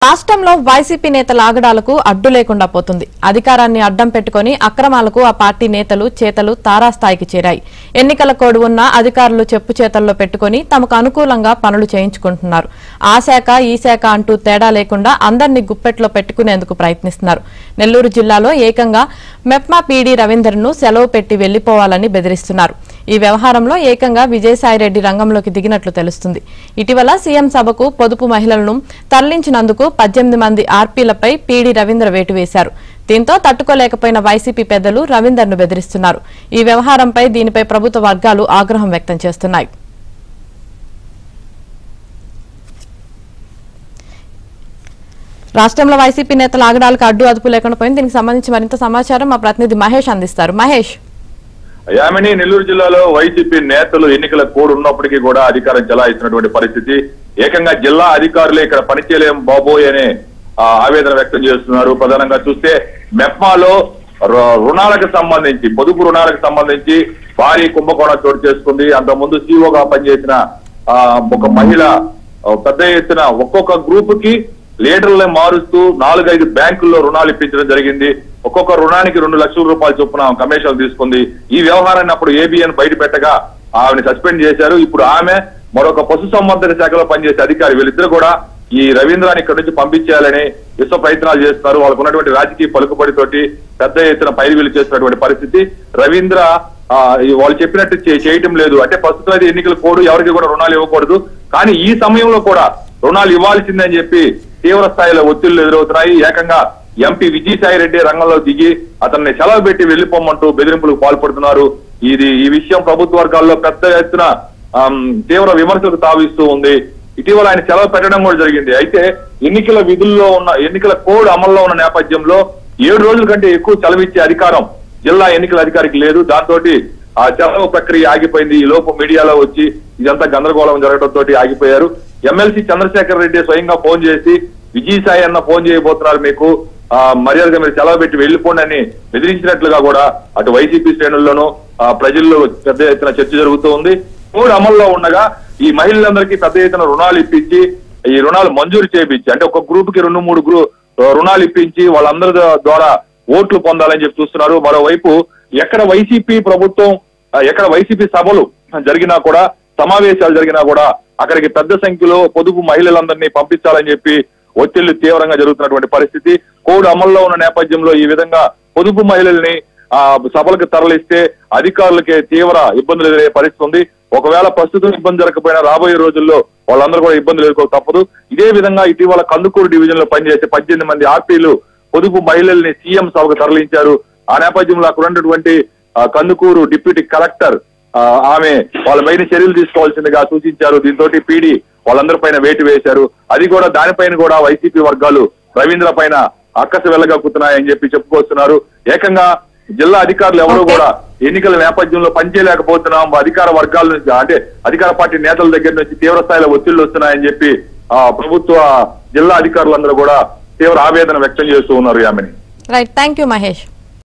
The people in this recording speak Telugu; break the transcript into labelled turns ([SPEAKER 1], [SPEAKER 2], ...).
[SPEAKER 1] రాష్ట్రంలో వైసీపీ నేతల ఆగడాలకు అడ్డు లేకుండా పోతుంది. అధికారాన్ని అడ్డం పెట్టుకుని అక్రమాలకు ఆ పార్టీ నేతలు చేతలు తారాస్థాయికి చేరాయి. ఎన్నికల కోడ్ ఉన్న అధికారులు చెప్పు చేతల్లో పెట్టుకుని తమకు అనుకూలంగా పనులు చేయించుకుంటున్నారు. ఆ శాఖ ఈ శాఖ అంటూ తేడా లేకుండా అందరినీ గుప్పెట్లో పెట్టుకునేందుకు ప్రయత్నిస్తున్నారు. నెల్లూరు జిల్లాలో ఏకంగా మెప్మా పీడీ రవీందర్ను సెలవు పెట్టి వెళ్లిపోవాలని బెదిరిస్తున్నారు. ఈ వ్యవహారంలో ఏకంగా విజయసాయిరెడ్డి రంగంలోకి దిగినట్లు తెలుస్తుంది. ఇటీవల సీఎం సభకు పొదుపు మహిళలను తరలించినందుకు 18 మంది ఆర్పీలపై పీడీ రవీందర్ వేటు వేశారు. దీంతో తట్టుకోలేకపోయిన వైసీపీ పెద్దలు రవీందర్ను బెదిరిస్తున్నారు. ఈ వ్యవహారంపై దీనిపై ప్రభుత్వ వర్గాలు ఆగ్రహం వ్యక్తం చేస్తున్నాయి. రాష్ట్రంలో వైసీపీ నేతల ఆగడాలకు అడ్డు అదుపు లేకుండా పోయింది. దీనికి సంబంధించి మరింత సమాచారం మా ప్రతినిధి మహేష్ అందిస్తారు. మహేష్,
[SPEAKER 2] యామిని నెల్లూరు జిల్లాలో వైసీపీ నేతలు ఎన్నికల కోడ్ ఉన్నప్పటికీ కూడా అధికారం చెలాయిస్తున్నటువంటి పరిస్థితి. ఏకంగా జిల్లా అధికారులే ఇక్కడ పనిచేయలేం బాబోయ్ అనే ఆవేదన వ్యక్తం చేస్తున్నారు. ప్రధానంగా చూస్తే మెప్మాలో రుణాలకు సంబంధించి పొదుపు రుణాలకు సంబంధించి భారీ కుంభకోణం చోటు చేసుకుంది. అంతకుముందు సీఓగా పనిచేసిన ఒక మహిళ పెద్ద ఎత్తున ఒక్కొక్క గ్రూప్ కి లీడర్లను మారుస్తూ 4-5 బ్యాంకుల్లో రుణాలు ఇప్పించడం జరిగింది. ఒక్కొక్క రుణానికి 2 లక్షల రూపాయలు చొప్పున కమిషన్ తీసుకుంది. ఈ వ్యవహారాన్ని అప్పుడు ఏబిఎన్ బయట పెట్టగా ఆమెను సస్పెండ్ చేశారు. ఇప్పుడు ఆమె మరొక పశుసంవర్ధక శాఖలో పనిచేసే అధికారి వీళ్ళిద్దరు కూడా ఈ రవీంద్రాన్ని ఇక్కడ నుంచి పంపించేయాలని విశ్వ ప్రయత్నాలు చేస్తున్నారు. వాళ్ళకు ఉన్నటువంటి రాజకీయ పలుకుబడితోటి పెద్ద ఎత్తున పైరువీలు చేస్తున్నటువంటి పరిస్థితి. రవీంద్ర వాళ్ళు చెప్పినట్టు చేయటం లేదు. అంటే ప్రస్తుతం అయితే ఎన్నికల కోడ్ ఎవరికి కూడా రుణాలు ఇవ్వకూడదు, కానీ ఈ సమయంలో కూడా రుణాలు ఇవ్వాల్సిందని చెప్పి తీవ్ర స్థాయిలో ఒత్తిళ్లు ఎదురవుతున్నాయి. ఏకంగా ఎంపీ విజయసాయిరెడ్డి రంగంలో దిగి అతన్ని సెలవు పెట్టి వెళ్లిపోమంటూ బెదిరింపులకు పాల్పడుతున్నారు. ఈ విషయం ప్రభుత్వ వర్గాల్లో పెద్ద ఎత్తున తీవ్ర విమర్శలకు తావిస్తూ ఉంది. ఇటీవల ఆయన సెలవు పెట్టడం కూడా జరిగింది. అయితే ఎన్నికల విధుల్లో ఉన్న ఎన్నికల కోడ్ అమల్లో ఉన్న నేపథ్యంలో 7 రోజుల కంటే ఎక్కువ సెలవు ఇచ్చే అధికారం జిల్లా ఎన్నికల అధికారికి లేదు. దాంతో ఆ సెలవు ప్రక్రియ ఆగిపోయింది. ఈ లోపు మీడియాలో వచ్చి ఇదంతా గందరగోళం జరగడంతో ఆగిపోయారు. ఎమ్మెల్సీ చంద్రశేఖర్ రెడ్డి స్వయంగా ఫోన్ చేసి విజయసాయి అన్న ఫోన్ చేయబోతున్నారు, మీకు మర్యాదగా మీరు సెలవు పెట్టి వెళ్లిపోండి అని బెదిరించినట్లుగా కూడా అటు వైసీపీ శ్రేణుల్లోనూ ప్రజల్లో పెద్ద ఎత్తున చర్చ జరుగుతూ ఉంది. కోడ్ అమల్లో ఉండగా ఈ మహిళలందరికీ పెద్ద ఎత్తున రుణాలు ఇప్పించి ఈ రుణాలు మంజూరు చేయించి అంటే ఒక గ్రూప్ కి 2-3 రుణాలు ఇప్పించి వాళ్ళందరి ద్వారా ఓట్లు పొందాలని చెప్పి చూస్తున్నారు. మరోవైపు ఎక్కడ వైసీపీ ప్రభుత్వం ఎక్కడ వైసీపీ సభలు జరిగినా కూడా సమావేశాలు జరిగినా కూడా అక్కడికి పెద్ద సంఖ్యలో పొదుపు మహిళలందరినీ పంపించాలని చెప్పి ఒత్తిళ్లు తీవ్రంగా జరుగుతున్నటువంటి పరిస్థితి. కోడ్ అమల్లో ఉన్న నేపథ్యంలో ఈ విధంగా పొదుపు మహిళల్ని సభలకు తరలిస్తే అధికారులకి తీవ్ర ఇబ్బందులు ఎదురయ్యే పరిస్థితి ఉంది. ఒకవేళ ప్రస్తుతం ఇబ్బంది జరగకపోయినా రాబోయే రోజుల్లో వాళ్ళందరూ కూడా ఇబ్బందులు ఎదుర్కోక తప్పదు. ఇదే విధంగా ఇటీవల కందుకూరు డివిజన్ లో పనిచేసే 18 మంది ఆర్పీలు పొదుపు మహిళల్ని సీఎం సభకు తరలించారు. ఆ నేపథ్యంలో అక్కడ ఉన్నటువంటి కందుకూరు డిప్యూటీ కలెక్టర్ ఆమె వాళ్ళ పైన చర్యలు తీసుకోవాల్సిందిగా సూచించారు. దీంతో పీడీ వాళ్ళందరి పైన వేటు వేశారు. అది కూడా దానిపైన కూడా వైసీపీ వర్గాలు రవీంద్ర పైన అక్కస వెళ్ళగక్కుతున్నాయని చెప్పి చెప్పుకొస్తున్నారు. ఏకంగా జిల్లా అధికారులు ఎవరు కూడా ఎన్నికల నేపథ్యంలో పనిచేయలేకపోతున్నాం, అధికార వర్గాల నుంచి అంటే అధికార పార్టీ నేతల దగ్గర నుంచి తీవ్ర స్థాయిలో ఒత్తిళ్లు వస్తున్నాయని చెప్పి ప్రభుత్వ జిల్లా అధికారులందరూ కూడా తీవ్ర ఆవేదన వ్యక్తం చేస్తూ ఉన్నారు. Yamini,
[SPEAKER 1] right, thank you Mahesh.